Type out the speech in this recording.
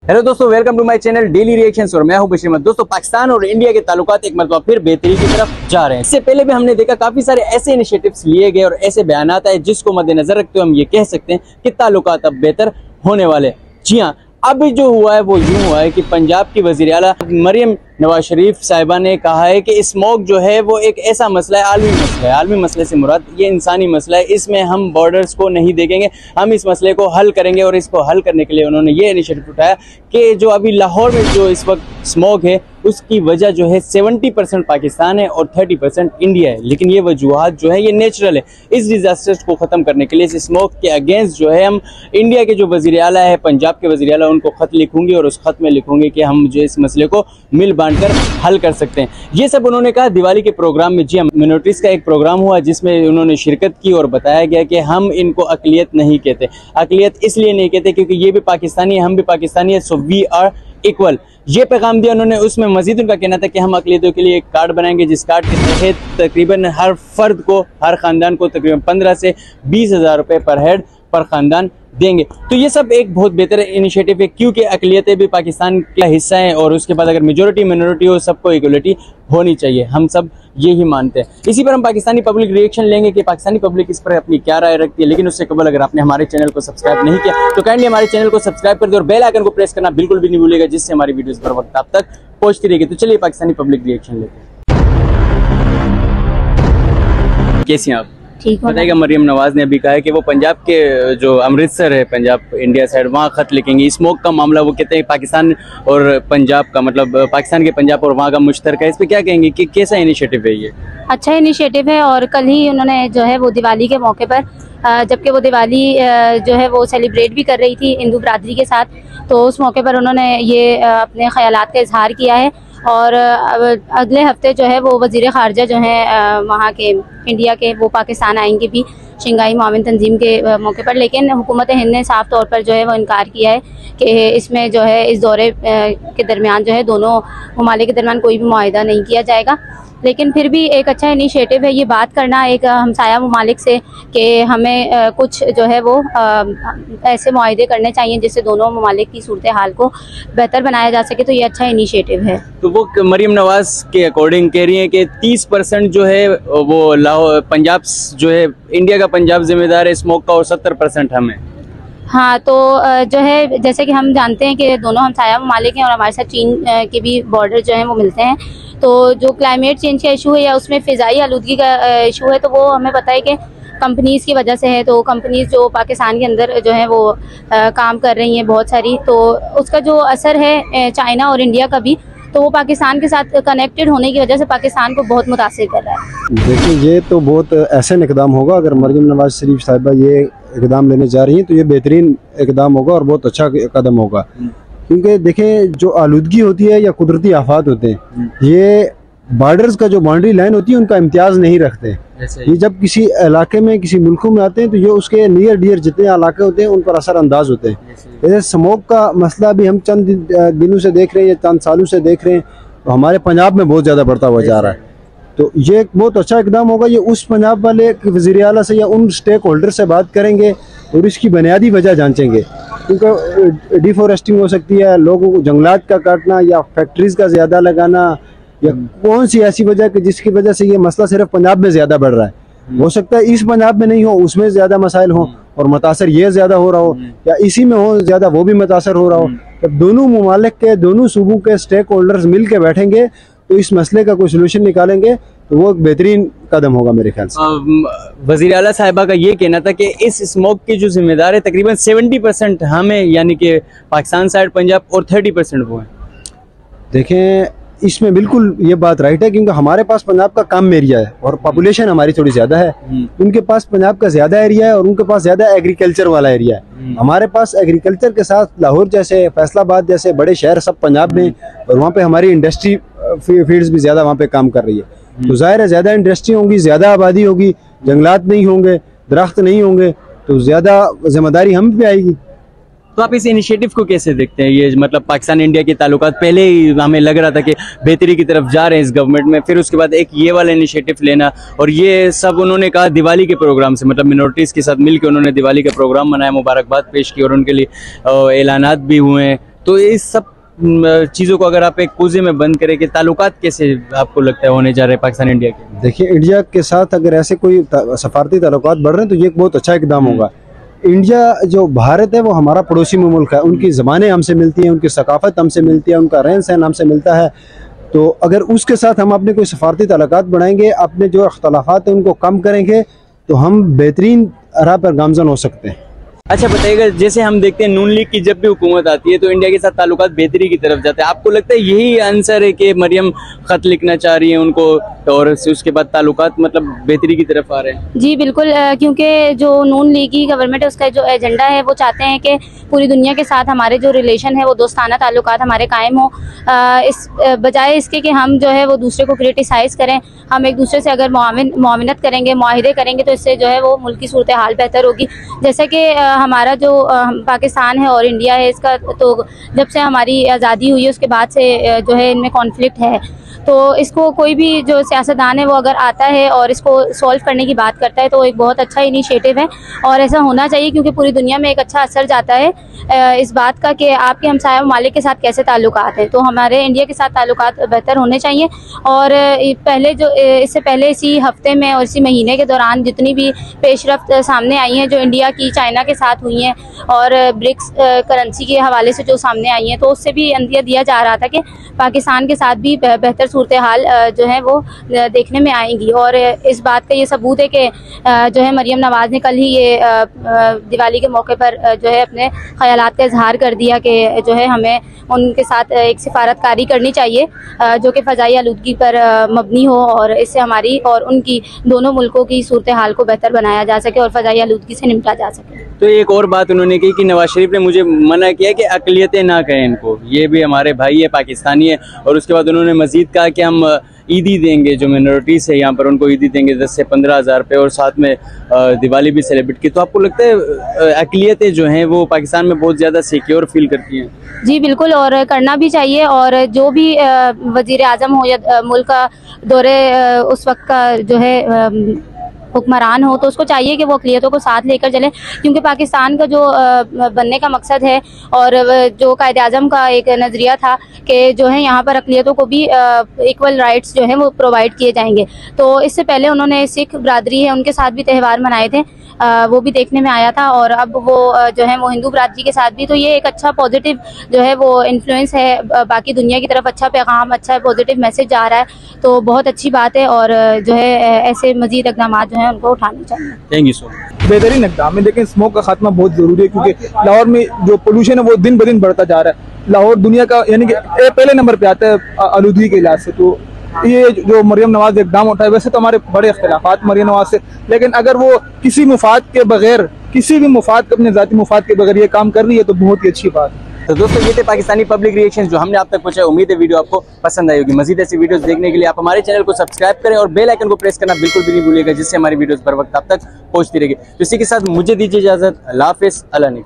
Hello दोस्तों, welcome to my channel daily reactions और मैं हूं बशीर अहमद। दोस्तों, पाकिस्तान और इंडिया के ताल्लुकात एक मरतबा फिर बेहतरी की तरफ जा रहे हैं। इससे पहले भी हमने देखा काफी सारे ऐसे इनिशिएटिव्स लिए गए और ऐसे बयानात आए जिसको मद्देनजर रखते हुए हम ये कह सकते हैं कि ताल्लुकात अब बेहतर होने वाले। जी हाँ, अभी जो हुआ है वो यूं हुआ है कि पंजाब की वज़ीर आला मरियम नवाज शरीफ साहिबा ने कहा है कि स्मोक जो है वो एक ऐसा मसला है, आलमी मसला है। आलमी मसले से मुराद ये इंसानी मसला है, इसमें हम बॉर्डर्स को नहीं देखेंगे, हम इस मसले को हल करेंगे। और इसको हल करने के लिए उन्होंने ये इनिशिएटिव उठाया कि जो अभी लाहौर में जो इस वक्त स्मोक है उसकी वजह जो है 70% पाकिस्तान है और 30% इंडिया है। लेकिन ये वजूहात जो है ये नेचुरल है। इस डिजास्टर्स को ख़त्म करने के लिए, इस स्मोक के अगेंस्ट जो है हम इंडिया के जो वज़ीर आला है, पंजाब के वज़ीर आला, उनको ख़त लिखूंगी और उस ख़त में लिखूंगी कि हम जो इस मसले को मिल कर हल कर सकते हैं। ये सब उन्होंने कहा दिवाली के प्रोग्राम में। जी, मिनोरिटीज़ का एक प्रोग्राम हुआ जिसमें उन्होंने शिरकत की और बताया गया कि हम इनको अक़लियत नहीं कहते। अक़लियत इसलिए नहीं कहते क्योंकि ये भी पाकिस्तानी है, हम भी पाकिस्तानी है, सो वी आर इक्वल। ये पैगाम दिया उन्होंने। उसमें मजीद उनका कहना था कि हम अक़लियतों के लिए एक कार्ड बनाएंगे जिस कार्ड के तहत तकरीबन हर फर्द को, हर ख़ानदान को तकरीबन 15 से 20 हज़ार रुपये पर हेड पर ख़ानदान देंगे। तो ये सब एक बहुत बेहतर इनिशिएटिव है क्योंकि अक़लियतें भी पाकिस्तान का हिस्सा हैं और उसके बाद अगर मेजॉरिटी मिनोरिटी हो, सबको इक्वलिटी होनी चाहिए। हम सब यही मानते हैं। इसी पर हम पाकिस्तानी पब्लिक रिएक्शन लेंगे कि पाकिस्तानी पब्लिक इस पर अपनी क्या राय रखती है। लेकिन उससे कबल अगर आपने हमारे चैनल को सब्सक्राइब नहीं किया तो काइंडली हमारे चैनल को सब्सक्राइब कर दो और बेल आइकन को प्रेस करना बिल्कुल भी नहीं भूलिएगा, जिससे हमारी वीडियोस बर वक्त आप तक पहुंचती रहेगी। तो चलिए पाकिस्तानी पब्लिक रिएक्शन लेते हैं। कैसी हैं आप? ठीक बताइएगा, मरियम नवाज ने अभी कहा है कि वो पंजाब के जो अमृतसर है, पंजाब इंडिया साइड, वहाँ खत लिखेंगे। स्मोक का मामला वो कहते हैं पाकिस्तान और पंजाब का, मतलब पाकिस्तान के पंजाब और वहाँ का मुश्तरका है। इस पर क्या कहेंगे कि कैसा इनिशिएटिव है ये? अच्छा इनिशिएटिव है। और कल ही उन्होंने जो है वो दिवाली के मौके पर, जबकि वो दिवाली जो है वो सेलिब्रेट भी कर रही थी हिंदू बरादरी के साथ, तो उस मौके पर उन्होंने ये अपने ख्यालात का इजहार किया है। और अगले हफ्ते जो है वो वज़ीर ख़ारजा जो है वहाँ के इंडिया के, वो पाकिस्तान आएंगे भी शंघाई मुआविन तंजीम के मौके पर। लेकिन हुकूमत हिंद ने साफ़ तौर पर जो है वो इनकार किया है कि इसमें जो है इस दौरे के दरमियान जो है दोनों ममालिक के दरमियान कोई भी मुआहिदा नहीं किया जाएगा। लेकिन फिर भी एक अच्छा इनिशिएटिव है ये बात करना एक हमसाया ममालिक से कि हमें कुछ जो है वो ऐसे मुआहिदे करने चाहिए जिससे दोनों ममालिक की सूरत हाल को बेहतर बनाया जा सके। तो ये अच्छा इनिशिएटिव है। तो वो मरियम नवाज के अकॉर्डिंग कह रही है कि 30% जो है वो लाहौर पंजाब जो है, इंडिया का पंजाब जिम्मेदार है स्मोक का और 70% हम है। हाँ, तो जो है जैसे कि हम जानते हैं कि दोनों हमसाया ममालिक हैं और हमारे साथ चीन के भी बॉर्डर जो हैं वो मिलते हैं। तो जो क्लाइमेट चेंज का इशू है या उसमें फ़िज़ाई आलूदगी का इशू है, तो वो हमें पता है कि कंपनीज़ की वजह से है। तो कंपनीज़ जो पाकिस्तान के अंदर जो है वो काम कर रही हैं बहुत सारी, तो उसका जो असर है चाइना और इंडिया का भी, तो वो पाकिस्तान के साथ कनेक्टेड होने की वजह से पाकिस्तान को बहुत मुतासिर कर रहा है। देखिए, ये तो बहुत ऐसा इकदाम होगा। अगर मरियम नवाज शरीफ साहिबा ये इकदाम लेने जा रही हैं तो ये बेहतरीन इकदाम होगा और बहुत अच्छा कदम होगा। क्योंकि देखें, जो आलूदगी होती है या कुदरती आफात होते हैं, ये बॉर्डर्स का जो बाउंड्री लाइन होती है उनका इम्तियाज़ नहीं रखते। ये जब किसी इलाके में, किसी मुल्कों में आते हैं तो ये उसके नियर डियर जितने इलाके होते हैं उन पर असरअंदाज होते हैं। जैसे स्मोक का मसला भी हम चंद दिनों से देख रहे हैं या चंद सालों से देख रहे हैं, तो हमारे पंजाब में बहुत ज़्यादा बढ़ता हुआ जा रहा है। तो ये एक बहुत अच्छा इकदाम होगा। ये उस पंजाब वाले वज़ीर आला से या उन स्टेक होल्डर से बात करेंगे और इसकी बुनियादी वजह जांचेंगे। क्योंकि डिफॉरेस्टिंग हो सकती है, लोगों को जंगलात का काटना या फैक्ट्रीज़ का ज़्यादा लगाना, या कौन सी ऐसी वजह कि जिसकी वजह से ये मसला सिर्फ पंजाब में ज़्यादा बढ़ रहा है। हो सकता है इस पंजाब में नहीं हो, उसमें ज़्यादा मसाइल हो और मुतासर ये ज़्यादा हो रहा हो, या इसी में हो ज़्यादा वो भी मुतासर हो रहा हो। जब दोनों ममालिक के, दोनों सूबों के स्टेक होल्डर्स मिल के बैठेंगे तो इस मसले का कोई सोल्यूशन निकालेंगे, तो वो एक बेहतरीन कदम होगा मेरे ख्याल से। वज़ीर आला साहिबा का ये कहना था कि इस स्मोक की जो जिम्मेदार है तकरीबन 70% हमें, यानी कि पाकिस्तान साइड पंजाब, और 30% वो है। देखें, इसमें बिल्कुल ये बात राइट है क्योंकि हमारे पास पंजाब का कम एरिया है और पॉपुलेशन हमारी थोड़ी ज़्यादा है। उनके पास पंजाब का ज़्यादा एरिया है और उनके पास ज़्यादा एग्रीकल्चर वाला एरिया है। हमारे पास एग्रीकल्चर के साथ लाहौर जैसे, फैसलाबाद जैसे बड़े शहर सब पंजाब में, और वहाँ पे हमारी इंडस्ट्री फील्ड्स भी ज़्यादा वहाँ पे काम कर रही है। तो ज़ाहिर है ज़्यादा इंडस्ट्री होंगी, ज़्यादा आबादी होगी, जंगलात नहीं होंगे, दरख्त नहीं होंगे, तो ज़्यादा जिम्मेदारी हम पे आएगी। तो आप इस इनिशिएटिव को कैसे देखते हैं? ये मतलब पाकिस्तान इंडिया के ताल्लुकात पहले ही हमें लग रहा था कि बेहतरी की तरफ जा रहे हैं इस गवर्नमेंट में, फिर उसके बाद एक ये वाला इनिशिएटिव लेना, और ये सब उन्होंने कहा दिवाली के प्रोग्राम से, मतलब मिनोरिटीज़ के साथ मिलकर उन्होंने दिवाली का प्रोग्राम मनाया, मुबारकबाद पेश की और उनके लिए ऐलानात भी हुए हैं तो इस सब चीज़ों को अगर आप एक कोजे में बंद करें कि ताल्लुकात कैसे आपको लगता है होने जा रहे हैं पाकिस्तान इंडिया के? देखिए, इंडिया के साथ अगर ऐसे कोई सफारती ताल्लुकात बढ़ रहे हैं तो ये एक बहुत अच्छा इकदाम होगा। इंडिया जो भारत है वो हमारा पड़ोसी मुल्क है, उनकी ज़बानें हमसे मिलती हैं, उनकी सकाफत हमसे मिलती है, उनका रहन सहन हमसे मिलता है। तो अगर उसके साथ हम अपने कोई सफारती ताल्लुकात बढ़ाएंगे, अपने जो अख्तलाफात हैं उनको कम करेंगे, तो हम बेहतरीन राह पर गामजन हो सकते हैं। अच्छा बताइएगा, जैसे हम देखते हैं नून लीग की जब भी हुकूमत आती है तो इंडिया के साथ ताल्लुकात बेहतरी की तरफ जाते हैं। आपको लगता है यही आंसर है कि मरियम खत लिखना चाह रही है उनको और उसके बाद ताल्लुकात मतलब बेहतरी की तरफ आ रहे हैं? जी बिल्कुल, क्योंकि जो नून लीग की गवर्नमेंट है उसका जो एजेंडा है वो चाहते हैं कि पूरी दुनिया के साथ हमारे जो रिलेशन है वो दोस्ताना ताल्लुकात हमारे कायम हो, इस बजाय इसके कि हम जो है वो दूसरे को क्रिटिसाइज़ करें। हम एक दूसरे से अगर मुआवनत करेंगे, मुआहिदे करेंगे तो इससे जो है वो मुल्क की सूरत हाल बेहतर होगी। जैसे कि हमारा जो पाकिस्तान है और इंडिया है, इसका तो जब से हमारी आज़ादी हुई है उसके बाद से जो है इनमें कॉन्फ्लिक्ट है। तो इसको कोई भी जो सियासतदान है वो अगर आता है और इसको सॉल्व करने की बात करता है तो एक बहुत अच्छा इनिशिएटिव है और ऐसा होना चाहिए, क्योंकि पूरी दुनिया में एक अच्छा असर जाता है इस बात का कि आपके हमसाया ममालिक के साथ कैसे ताल्लुकात हैं। तो हमारे इंडिया के साथ ताल्लुकात बेहतर होने चाहिए। और पहले जो इससे पहले इसी हफ्ते में और इसी महीने के दौरान जितनी भी पेशरफ्त सामने आई हैं जो इंडिया की चाइना के साथ हुई हैं और ब्रिक्स करेंसी के हवाले से जो सामने आई हैं, तो उससे भी अंदिया दिया जा रहा था कि पाकिस्तान के साथ भी बेहतर सूरत हाल जो है वो देखने में आएंगी। और इस बात का ये सबूत है कि जो है मरियम नवाज़ ने कल ही ये दिवाली के मौके पर जो है अपने ख्यालात का इजहार कर दिया कि जो है हमें उनके साथ एक सिफारतकारी करनी चाहिए जो कि फ़ज़ाई आलूदगी पर मबनी हो और इससे हमारी और उनकी दोनों मुल्कों की सूरत हाल को बेहतर बनाया जा सके और फ़ज़ाई आलूदगी से निपटा जा सके। तो एक और बात उन्होंने की कि नवाज शरीफ ने मुझे मना किया कि अक़लियतें ना कहें इनको, ये भी हमारे भाई है, पाकिस्तानी है। और उसके बाद उन्होंने मज़ीद कहा कि हम ईदी देंगे, जो मिनोरिटीज़ है यहाँ पर उनको ईदी देंगे 10 से 15 हज़ार रुपये और साथ में दिवाली भी सेलिब्रेट की। तो आपको लगता है अक़लियतें जो हैं वो पाकिस्तान में बहुत ज़्यादा सिक्योर फील करती हैं? जी बिल्कुल, और करना भी चाहिए। और जो भी वज़ीर आज़म हो या मुल्क का दौरे उस वक्त का जो है हुक्मरान हो, तो उसको चाहिए कि वो अक़लियतों को साथ लेकर चले, क्योंकि पाकिस्तान का जो बनने का मकसद है और जो कायदे आज़म का एक नज़रिया था कि जो है यहाँ पर अक़लियतों को भी इक्वल राइट्स जो हैं वो प्रोवाइड किए जाएंगे। तो इससे पहले उन्होंने सिख बरादरी है उनके साथ भी त्यौहार मनाए थे, वो भी देखने में आया था। और अब वो जो है वो हिंदू बरादरी के साथ भी, तो ये एक अच्छा पॉजिटिव जो है वो इन्फ्लुएंस है बाकी दुनिया की तरफ, अच्छा पैगाम, अच्छा पॉजिटिव मैसेज जा रहा है, तो बहुत अच्छी बात है। और जो है ऐसे मज़ीद इक़दाम जो हैं उनको उठाने चाहिए। Thank you so much. बेहतरीन इक़दाम है, लेकिन स्मोक का खात्मा बहुत ज़रूरी है, क्योंकि लाहौर में जो पोल्यूशन है वो दिन ब दिन बढ़ता जा रहा है। लाहौर दुनिया का यानी कि पहले नंबर पे आता है आलूदगी के लिहाज से। तो ये जो मरियम नवाज इक़दाम उठाए, वैसे तो हमारे बड़े इख्तिलाफ़ात मरियम नवाज से, लेकिन अगर वो किसी मुफाद के बगैर, किसी भी मुफाद अपने ज़ाती मुफाद के बगैर ये काम कर रही है तो बहुत ही अच्छी बात है। तो दोस्तों ये थे पाकिस्तानी पब्लिक रिएक्शंस जो हमने आप तक पहुंचाए। उम्मीद है वीडियो आपको पसंद आई होगी। मजीद ऐसी वीडियोस देखने के लिए आप हमारे चैनल को सब्सक्राइब करें और बेल आइकन को प्रेस करना बिल्कुल भी नहीं भूलिएगा, जिससे हमारी वीडियोस बर वक्त आप तक पहुंचती रहेगी। तो इसी के साथ मुझे दीजिए इजाजत। अल्लाह हाफिज़। अल्लाह ने